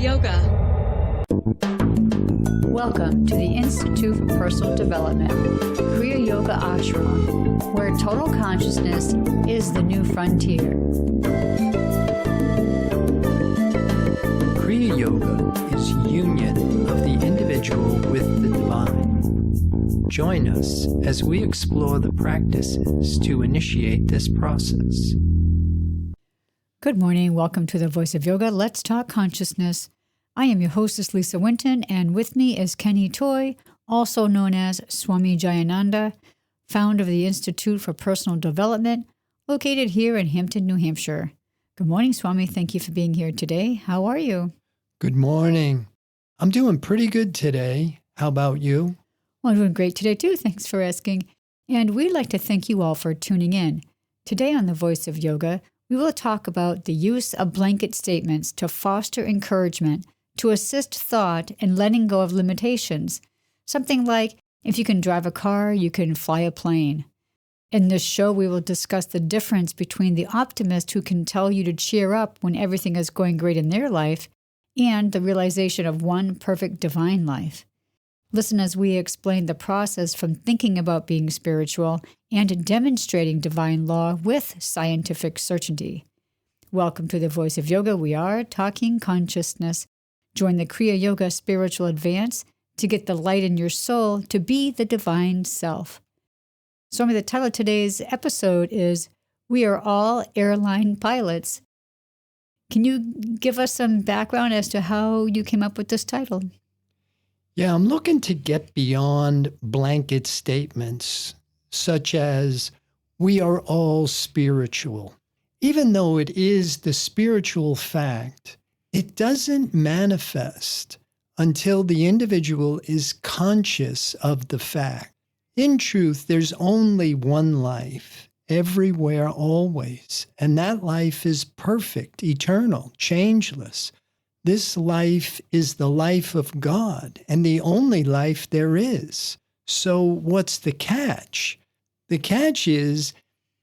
Yoga. Welcome to the Institute for Personal Development, Kriya Yoga Ashram, where total consciousness is the new frontier. Kriya Yoga is union of the individual with the divine. Join us as we explore the practices to initiate this process. Good morning. Welcome to the Voice of Yoga. Let's talk consciousness. I am your hostess, Lisa Winton, and with me is Kenny Toy, also known as Swami Jayananda, founder of the Institute for Personal Development, located here in Hampton, New Hampshire. Good morning, Swami. Thank you for being here today. How are you? Good morning. I'm doing pretty good today. How about you? Well, I'm doing great today, too. Thanks for asking. And we'd like to thank you all for tuning in. Today on the Voice of Yoga, we will talk about the use of blanket statements to foster encouragement, to assist thought and letting go of limitations. Something like, if you can drive a car, you can fly a plane. In this show, we will discuss the difference between the optimist who can tell you to cheer up when everything is going great in their life and the realization of one perfect divine life. Listen as we explain the process from thinking about being spiritual and demonstrating divine law with scientific certainty. Welcome to the Voice of Yoga. We are talking consciousness. Join the Kriya Yoga Spiritual Advance to get the light in your soul to be the divine self. Swami, the title of today's episode is We Are All Airline Pilots. Can you give us some background as to how you came up with this title? Yeah, I'm looking to get beyond blanket statements such as, we are all spiritual. Even though it is the spiritual fact, it doesn't manifest until the individual is conscious of the fact. In truth, there's only one life, everywhere, always, and that life is perfect, eternal, changeless. This life is the life of God and the only life there is. So what's the catch? The catch is,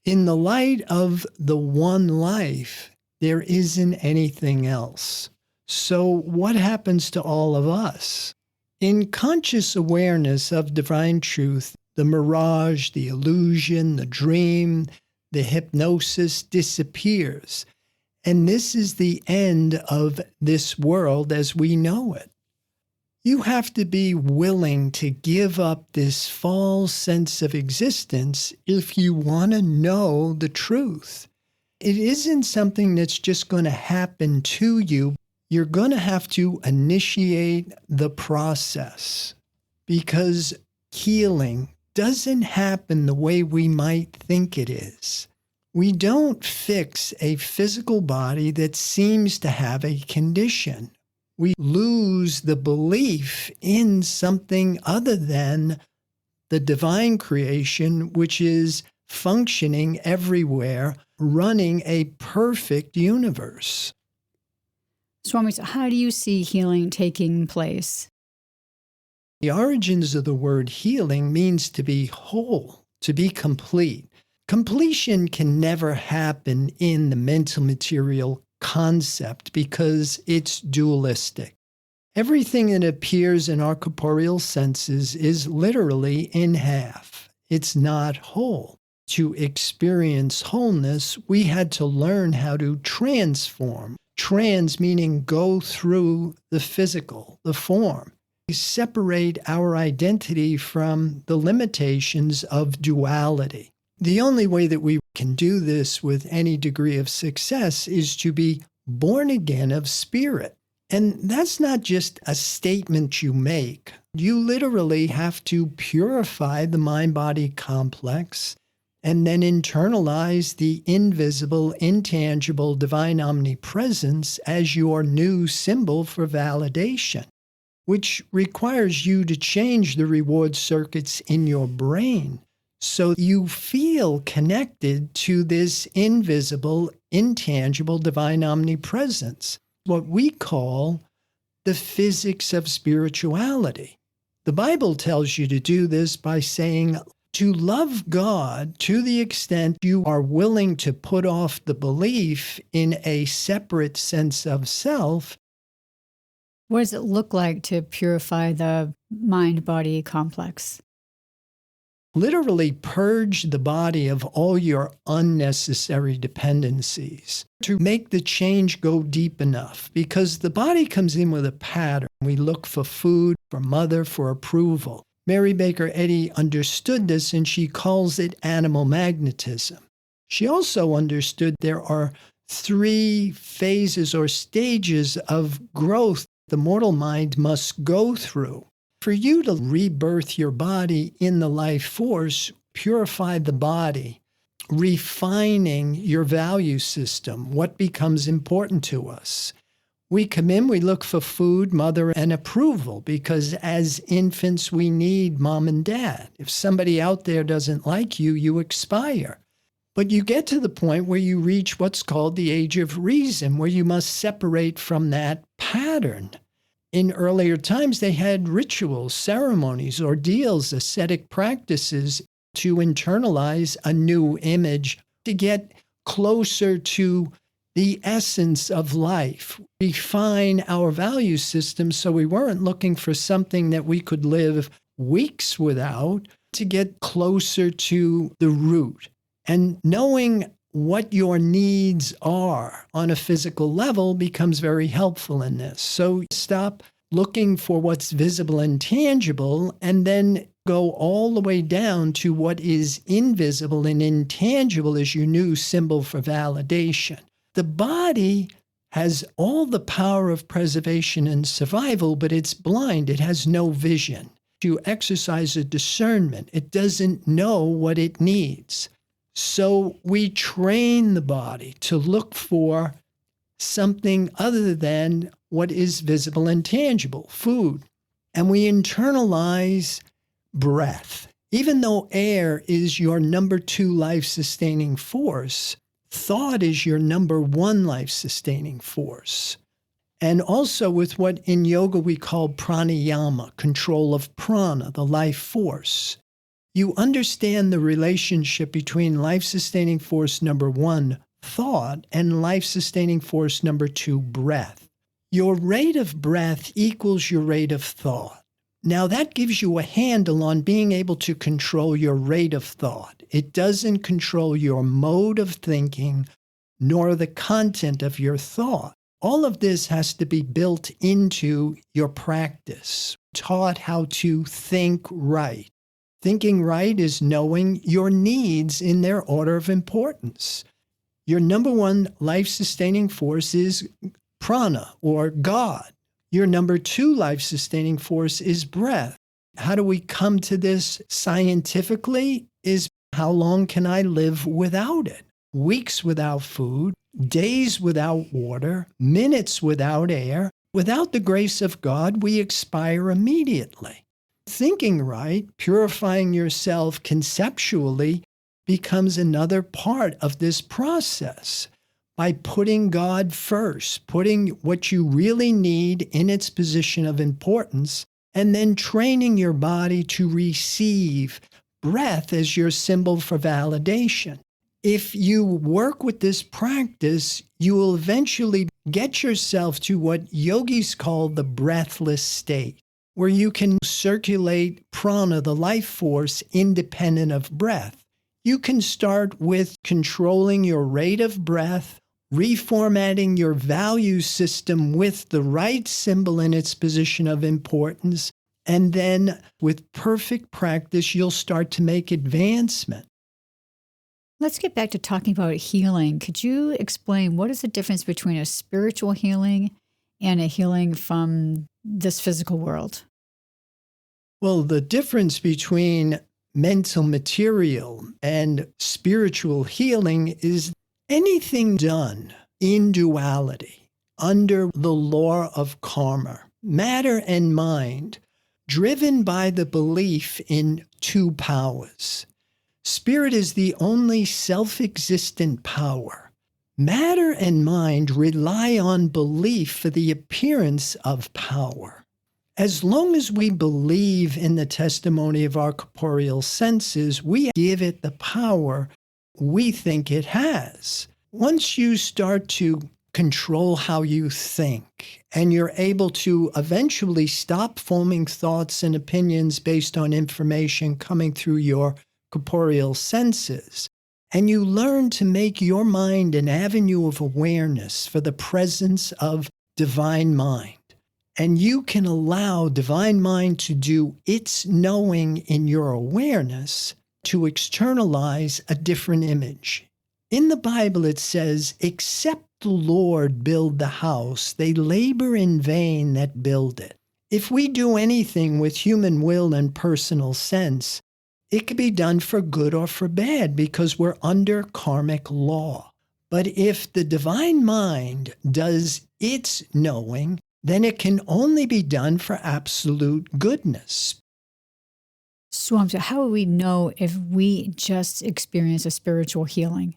in the light of the one life, there isn't anything else. So what happens to all of us? In conscious awareness of divine truth, the mirage, the illusion, the dream, the hypnosis disappears. And this is the end of this world as we know it. You have to be willing to give up this false sense of existence if you want to know the truth. It isn't something that's just going to happen to you. You're going to have to initiate the process because healing doesn't happen the way we might think it is. We don't fix a physical body that seems to have a condition. We lose the belief in something other than the divine creation, which is functioning everywhere, running a perfect universe. Swami, so how do you see healing taking place? The origins of the word healing means to be whole, to be complete. Completion can never happen in the mental material concept because it's dualistic. Everything that appears in our corporeal senses is literally in half. It's not whole. To experience wholeness, we had to learn how to transform. Trans meaning go through the physical, the form. We separate our identity from the limitations of duality. The only way that we can do this with any degree of success is to be born again of spirit. And that's not just a statement you make. You literally have to purify the mind-body complex and then internalize the invisible, intangible, divine omnipresence as your new symbol for validation, which requires you to change the reward circuits in your brain so you feel connected to this invisible, intangible, divine omnipresence, what we call the physics of spirituality. The Bible tells you to do this by saying, to love God to the extent you are willing to put off the belief in a separate sense of self What does it look like to purify the mind-body complex? Literally purge the body of all your unnecessary dependencies to make the change go deep enough, because the body comes in with a pattern. We look for food, for mother, for approval. Mary Baker Eddy understood this, and she calls it animal magnetism. She also understood there are 3 phases or stages of growth the mortal mind must go through. For you to rebirth your body in the life force, purify the body, refining your value system, what becomes important to us. We come in, we look for food, mother, and approval, because as infants, we need mom and dad. If somebody out there doesn't like you, you expire. But you get to the point where you reach what's called the age of reason, where you must separate from that pattern. In earlier times, they had rituals, ceremonies, ordeals, ascetic practices to internalize a new image, to get closer to the essence of life, refine our value system so we weren't looking for something that we could live weeks without, to get closer to the root. And knowing what your needs are on a physical level becomes very helpful in this. So stop looking for what's visible and tangible, and then go all the way down to what is invisible and intangible as your new symbol for validation. The body has all the power of preservation and survival, but it's blind. It has no vision. You exercise a discernment. It doesn't know what it needs. So we train the body to look for something other than what is visible and tangible, food. And we internalize breath. Even though air is your number 2 life-sustaining force, thought is your number 1 life-sustaining force. And also with what in yoga we call pranayama, control of prana, the life force. You understand the relationship between life-sustaining force number 1, thought, and life-sustaining force number 2, breath. Your rate of breath equals your rate of thought. Now that gives you a handle on being able to control your rate of thought. It doesn't control your mode of thinking, nor the content of your thought. All of this has to be built into your practice, taught how to think right. Thinking right is knowing your needs in their order of importance. Your number 1 life-sustaining force is prana, or God. Your number 2 life-sustaining force is breath. How do we come to this scientifically? Is how long can I live without it? Weeks without food, days without water, minutes without air. Without the grace of God, we expire immediately. Thinking right, purifying yourself conceptually, becomes another part of this process. By putting God first, putting what you really need in its position of importance, and then training your body to receive breath as your symbol for validation. If you work with this practice, you will eventually get yourself to what yogis call the breathless state, where you can circulate prana, the life force, independent of breath. You can start with controlling your rate of breath, reformatting your value system with the right symbol in its position of importance, and then with perfect practice, you'll start to make advancement. Let's get back to talking about healing. Could you explain what is the difference between a spiritual healing and a healing from this physical world? Well, the difference between mental material and spiritual healing is anything done in duality, under the law of karma, matter and mind, driven by the belief in 2 powers. Spirit is the only self-existent power. Matter and mind rely on belief for the appearance of power. As long as we believe in the testimony of our corporeal senses, we give it the power we think it has. Once you start to control how you think, and you're able to eventually stop forming thoughts and opinions based on information coming through your corporeal senses. And you learn to make your mind an avenue of awareness for the presence of divine mind. And you can allow divine mind to do its knowing in your awareness to externalize a different image. In the Bible, it says, "Except the Lord build the house, they labor in vain that build it." If we do anything with human will and personal sense, it could be done for good or for bad because we're under karmic law. But if the divine mind does its knowing, then it can only be done for absolute goodness. Swami, so how will we know if we just experience a spiritual healing?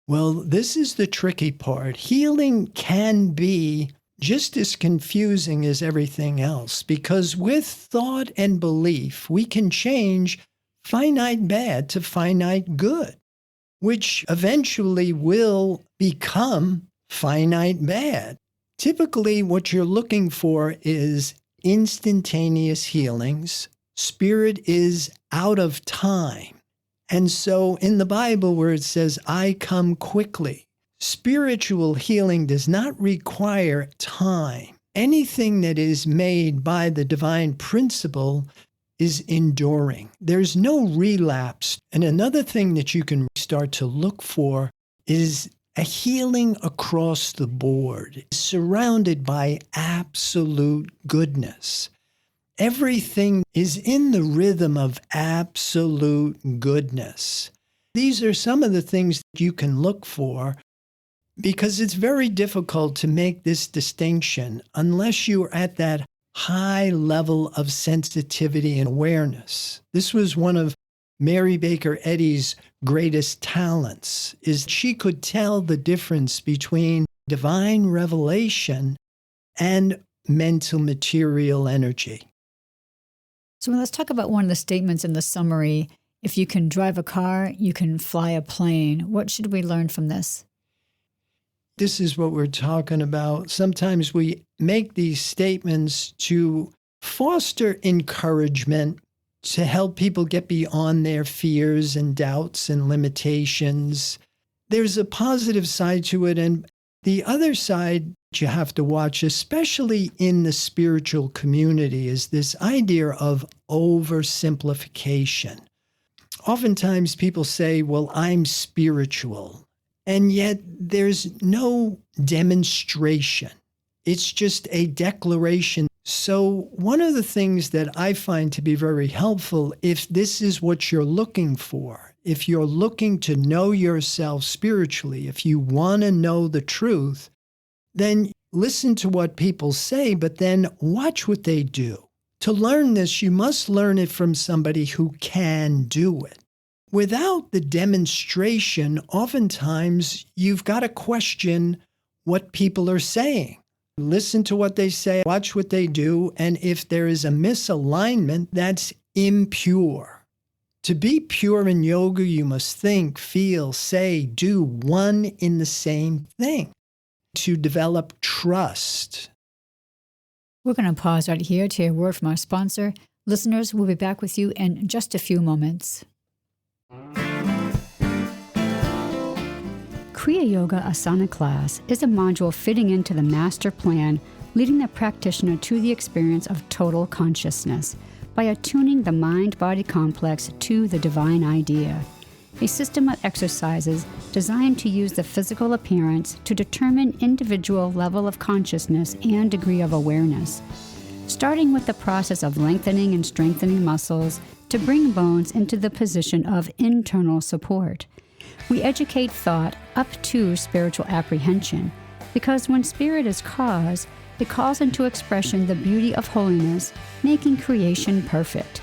Well, this is the tricky part. Healing can be just as confusing as everything else because with thought and belief, we can change finite bad to finite good, which eventually will become finite bad. Typically, what you're looking for is instantaneous healings. Spirit is out of time. And so in the Bible where it says, "I come quickly," spiritual healing does not require time. Anything that is made by the divine principle is enduring. There's no relapse. And another thing that you can start to look for is a healing across the board, surrounded by absolute goodness. Everything is in the rhythm of absolute goodness. These are some of the things that you can look for because it's very difficult to make this distinction unless you're at that high level of sensitivity and awareness. This was one of Mary Baker Eddy's greatest talents, is she could tell the difference between divine revelation and mental material energy. So let's talk about one of the statements in the summary. If you can drive a car, you can fly a plane. What should we learn from this? This is what we're talking about. Sometimes we make these statements to foster encouragement, to help people get beyond their fears and doubts and limitations. There's a positive side to it, and the other side you have to watch, especially in the spiritual community, is this idea of oversimplification. Oftentimes people say, "Well, I'm spiritual," and yet there's no demonstration. It's just a declaration. So one of the things that I find to be very helpful, if this is what you're looking for, if you're looking to know yourself spiritually, if you want to know the truth, then listen to what people say, but then watch what they do. To learn this, you must learn it from somebody who can do it. Without the demonstration, oftentimes you've got to question what people are saying. Listen to what they say, watch what they do, and if there is a misalignment, that's impure. To be pure in yoga, you must think, feel, say, do one in the same thing to develop trust. We're going to pause right here to hear a word from our sponsor. Listeners, we'll be back with you in just a few moments. Kriya Yoga Asana class is a module fitting into the master plan, leading the practitioner to the experience of total consciousness by attuning the mind-body complex to the divine idea. A system of exercises designed to use the physical appearance to determine individual level of consciousness and degree of awareness, starting with the process of lengthening and strengthening muscles to bring bones into the position of internal support. We educate thought up to spiritual apprehension, because when spirit is cause, it calls into expression the beauty of holiness, making creation perfect.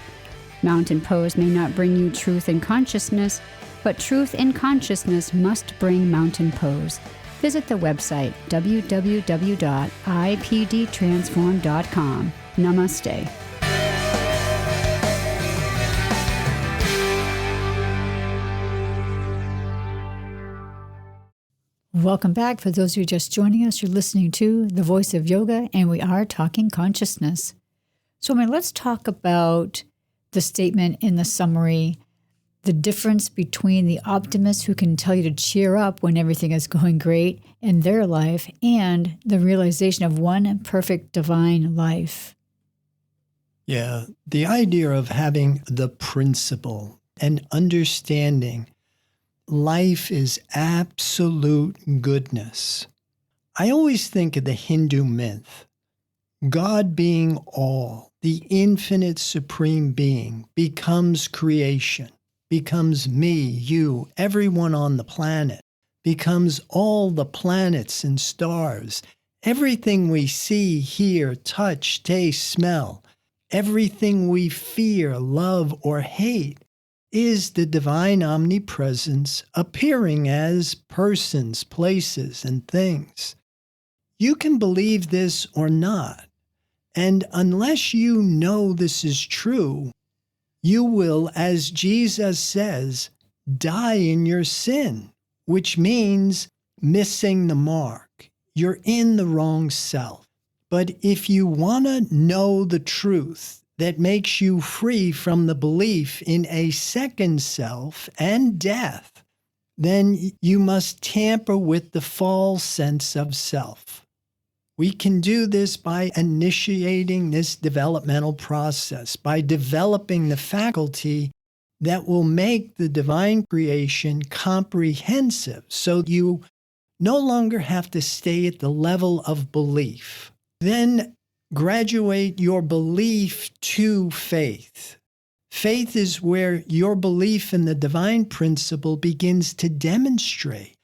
Mountain pose may not bring you truth in consciousness, but truth in consciousness must bring mountain pose. Visit the website www.ipdtransform.com. Namaste. Welcome back. For those of you just joining us, you're listening to The Voice of Yoga, and we are talking consciousness. Swami, let's talk about the statement in the summary, the difference between the optimist who can tell you to cheer up when everything is going great in their life and the realization of one perfect divine life. Yeah, the idea of having the principle and understanding life is absolute goodness. I always think of the Hindu myth. God being all, the infinite supreme being, becomes creation, becomes me, you, everyone on the planet, becomes all the planets and stars, everything we see, hear, touch, taste, smell, everything we fear, love, or hate is the divine omnipresence appearing as persons, places, and things. You can believe this or not, and unless you know this is true, you will, as Jesus says, die in your sin, which means missing the mark. You're in the wrong self. But if you want to know the truth that makes you free from the belief in a second self and death, then you must tamper with the false sense of self. We can do this by initiating this developmental process, by developing the faculty that will make the divine creation comprehensive, so you no longer have to stay at the level of belief. Then graduate your belief to faith. Faith is where your belief in the divine principle begins to demonstrate.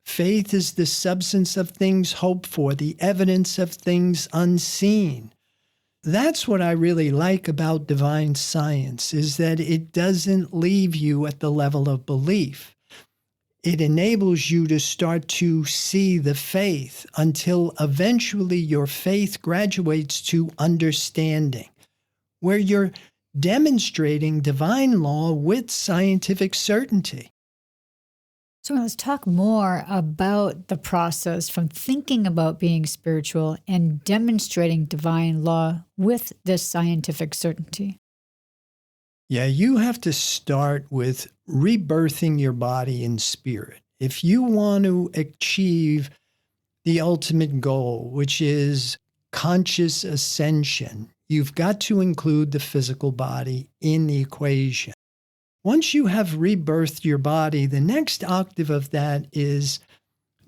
Faith is the substance of things hoped for, the evidence of things unseen. That's what I really like about divine science, is that it doesn't leave you at the level of belief. It enables you to start to see the faith until eventually your faith graduates to understanding, where you're demonstrating divine law with scientific certainty. So let's talk more about the process from thinking about being spiritual and demonstrating divine law with this scientific certainty. Yeah, you have to start with rebirthing your body in spirit. If you want to achieve the ultimate goal, which is conscious ascension, you've got to include the physical body in the equation. Once you have rebirthed your body, the next octave of that is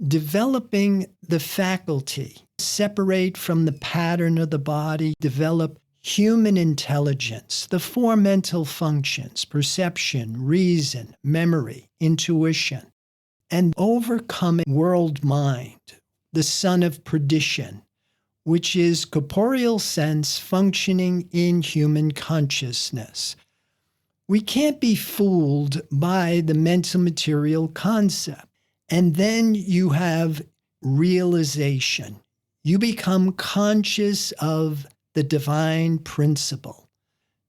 developing the faculty, separate from the pattern of the body, develop human intelligence, the four mental functions, perception, reason, memory, intuition, and overcome world mind, the son of perdition, which is corporeal sense functioning in human consciousness. We can't be fooled by the mental material concept. And then you have realization. You become conscious of the divine principle.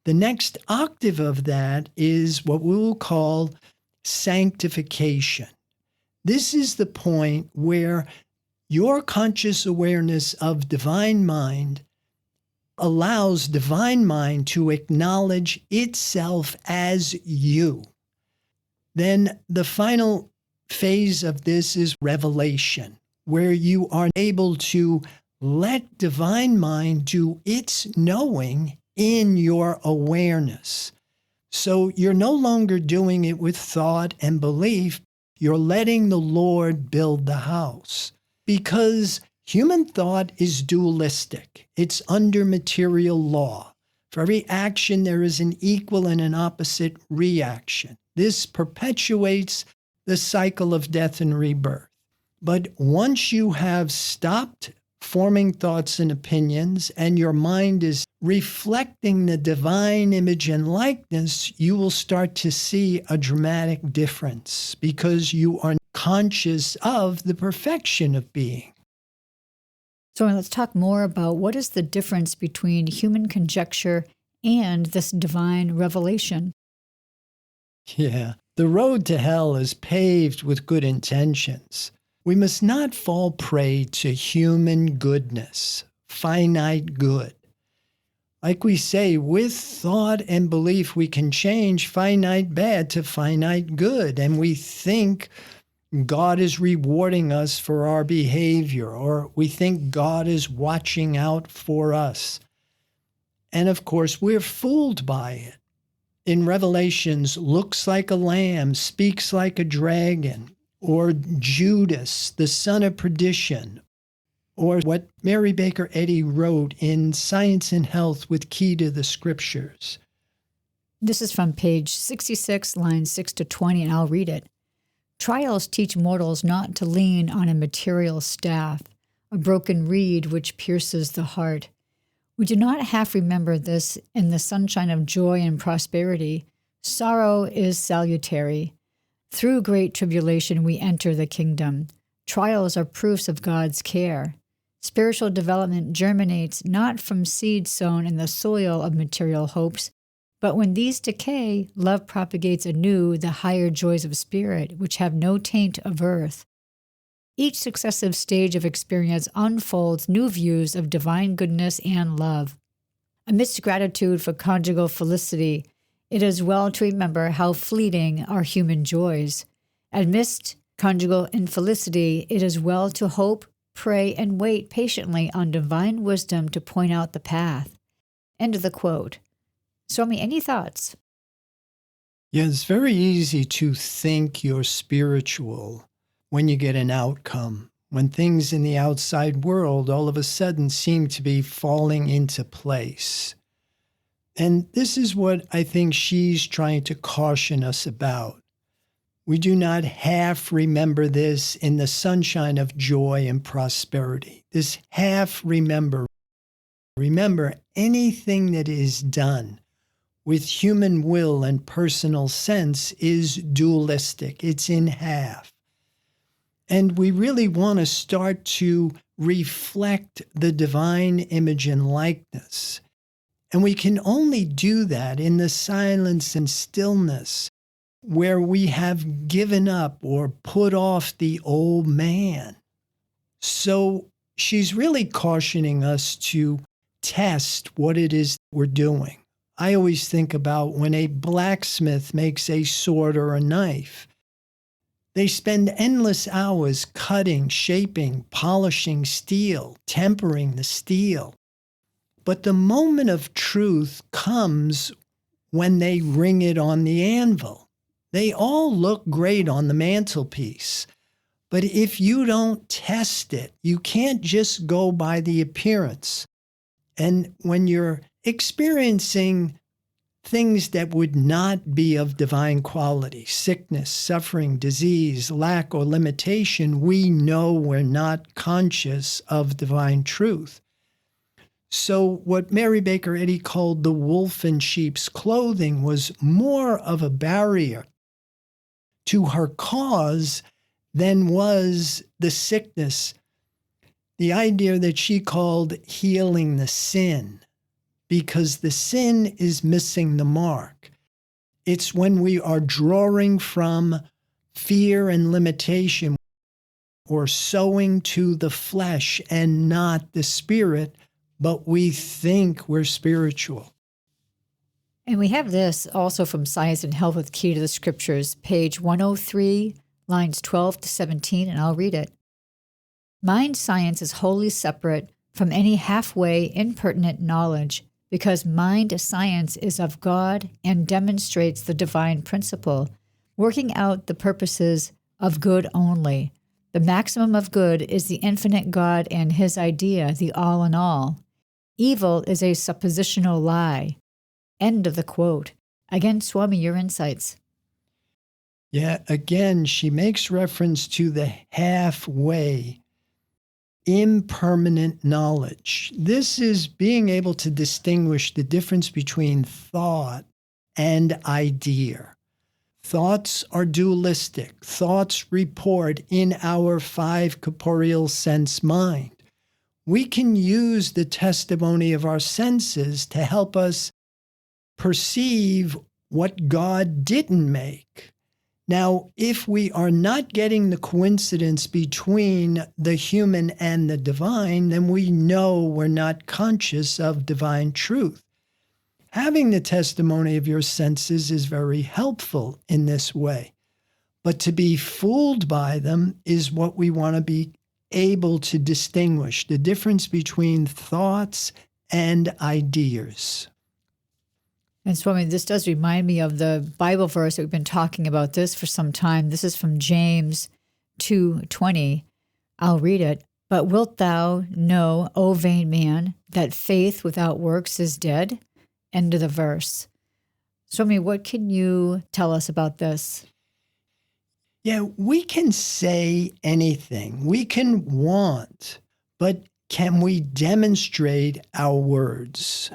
The next octave of that is what we will call sanctification. This is the point where your conscious awareness of divine mind allows divine mind to acknowledge itself as you. Then the final phase of this is revelation, where you are able to let divine mind do its knowing in your awareness. So you're no longer doing it with thought and belief. You're letting the Lord build the house. Because human thought is dualistic. It's under material law. For every action, there is an equal and an opposite reaction. This perpetuates the cycle of death and rebirth. But once you have stopped forming thoughts and opinions, and your mind is reflecting the divine image and likeness, you will start to see a dramatic difference because you are conscious of the perfection of being. So let's talk more about what is the difference between human conjecture and this divine revelation. Yeah, the road to hell is paved with good intentions. We must not fall prey to human goodness, finite good. Like we say, with thought and belief, we can change finite bad to finite good. And we think God is rewarding us for our behavior, or we think God is watching out for us. And of course, we're fooled by it. In Revelations, looks like a lamb, speaks like a dragon, or Judas, the son of perdition, or what Mary Baker Eddy wrote in Science and Health with Key to the Scriptures. This is from page 66, lines 6 to 20, and I'll read it. Trials teach mortals not to lean on a material staff, a broken reed which pierces the heart. We do not half remember this in the sunshine of joy and prosperity. Sorrow is salutary. Through great tribulation we enter the kingdom. Trials are proofs of God's care. Spiritual development germinates not from seed sown in the soil of material hopes, but when these decay, love propagates anew the higher joys of spirit, which have no taint of earth. Each successive stage of experience unfolds new views of divine goodness and love. Amidst gratitude for conjugal felicity, it is well to remember how fleeting are human joys. Amidst conjugal infelicity, it is well to hope, pray, and wait patiently on divine wisdom to point out the path. End of the quote. Swami, any thoughts? Yeah, it's very easy to think you're spiritual when you get an outcome, when things in the outside world all of a sudden seem to be falling into place. And this is what I think she's trying to caution us about. We do not half remember this in the sunshine of joy and prosperity. This half remember. Remember, anything that is done with human will and personal sense is dualistic. It's in half. And we really want to start to reflect the divine image and likeness. And we can only do that in the silence and stillness where we have given up or put off the old man. So she's really cautioning us to test what it is we're doing. I always think about when a blacksmith makes a sword or a knife. They spend endless hours cutting, shaping, polishing steel, tempering the steel. But the moment of truth comes when they ring it on the anvil. They all look great on the mantelpiece. But if you don't test it, you can't just go by the appearance. And when you're experiencing things that would not be of divine quality, sickness, suffering, disease, lack, or limitation, we know we're not conscious of divine truth. So what Mary Baker Eddy called the wolf in sheep's clothing was more of a barrier to her cause than was the sickness, the idea that she called healing the sin, because the sin is missing the mark. It's when we are drawing from fear and limitation or sowing to the flesh and not the spirit, but we think we're spiritual. And we have this also from Science and Health with Key to the Scriptures, page 103, lines 12 to 17, and I'll read it. Mind science is wholly separate from any halfway impertinent knowledge, because mind science is of God and demonstrates the divine principle, working out the purposes of good only. The maximum of good is the infinite God and his idea, the all in all. Evil is a suppositional lie. End of the quote. Again, Swami, your insights. Yeah, again, she makes reference to the halfway impermanent knowledge. This is being able to distinguish the difference between thought and idea. Thoughts are dualistic. Thoughts report in our five corporeal sense mind. We can use the testimony of our senses to help us perceive what God didn't make. Now, if we are not getting the coincidence between the human and the divine, then we know we're not conscious of divine truth. Having the testimony of your senses is very helpful in this way. But to be fooled by them is what we want to be able to distinguish, the difference between thoughts and ideas. And Swami, this does remind me of the Bible verse that we've been talking about this for some time. This is from James 2:20. I'll read it. But wilt thou know, O vain man, that faith without works is dead? End of the verse. Swami, what can you tell us about this? Yeah, we can say anything. We can want, but can we demonstrate our words?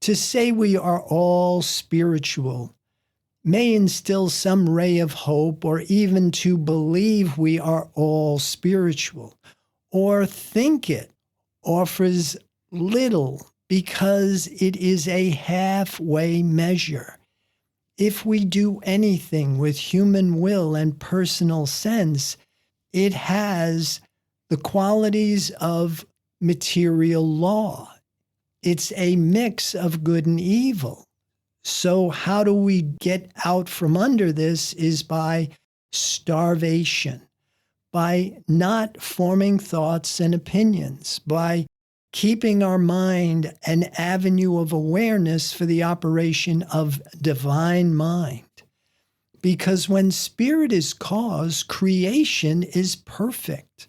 To say we are all spiritual may instill some ray of hope, or even to believe we are all spiritual, or think it offers little because it is a halfway measure. If we do anything with human will and personal sense, it has the qualities of material law. It's a mix of good and evil. So how do we get out from under this is by starvation, by not forming thoughts and opinions, by keeping our mind an avenue of awareness for the operation of divine mind. Because when spirit is cause, creation is perfect.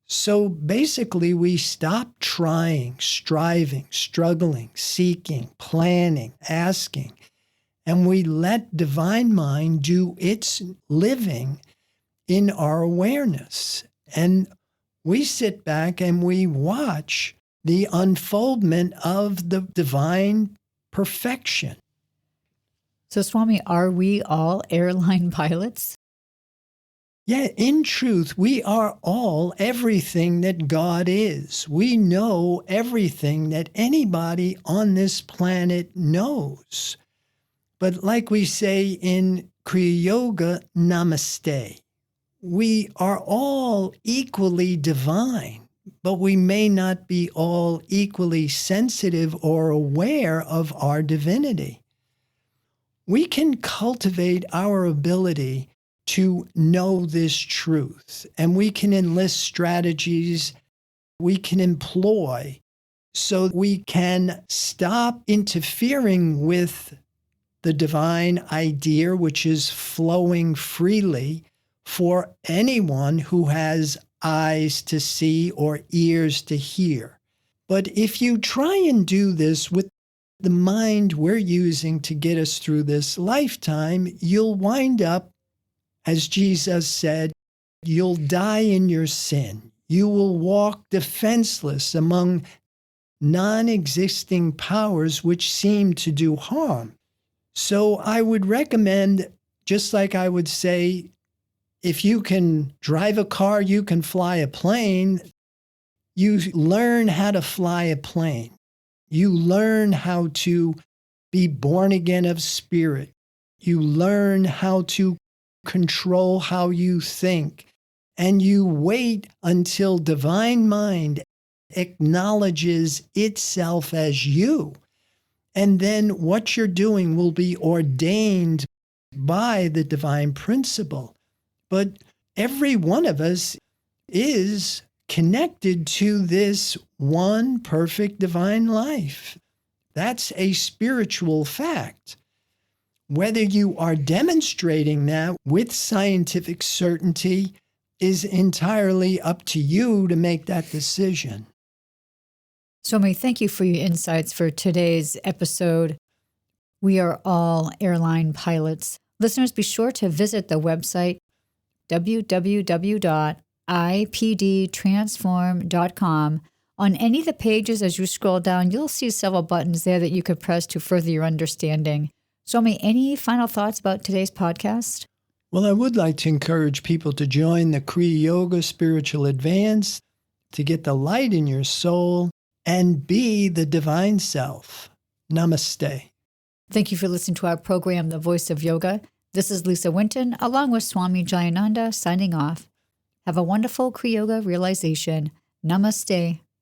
So basically, we stop trying, striving, struggling, seeking, planning, asking, and we let divine mind do its living in our awareness. And we sit back and we watch the unfoldment of the divine perfection. So, Swami, are we all airline pilots? Yeah, in truth, we are all everything that God is. We know everything that anybody on this planet knows. But like we say in Kriya Yoga, namaste. We are all equally divine, but we may not be all equally sensitive or aware of our divinity. We can cultivate our ability to know this truth, and we can enlist strategies we can employ so we can stop interfering with the divine idea, which is flowing freely for anyone who has eyes to see or ears to hear. But if you try and do this with the mind we're using to get us through this lifetime, you'll wind up, as Jesus said, you'll die in your sin. You will walk defenseless among non-existing powers which seem to do harm. So I would recommend, just like I would say, if you can drive a car, you can fly a plane. You learn how to fly a plane. You learn how to be born again of spirit. You learn how to control how you think. And you wait until divine mind acknowledges itself as you. And then what you're doing will be ordained by the divine principle. But every one of us is connected to this one perfect divine life. That's a spiritual fact. Whether you are demonstrating that with scientific certainty is entirely up to you to make that decision. Swami, thank you for your insights for today's episode. We are all airline pilots. Listeners, be sure to visit the website www.ipdtransform.com. On any of the pages, as you scroll down, you'll see several buttons there that you could press to further your understanding. Swami, any final thoughts about today's podcast? Well, I would like to encourage people to join the Kriya Yoga Spiritual Advance to get the light in your soul and be the divine self. Namaste. Thank you for listening to our program, The Voice of Yoga. This is Lisa Winton, along with Swami Jayananda, signing off. Have a wonderful Kriya Yoga realization. Namaste.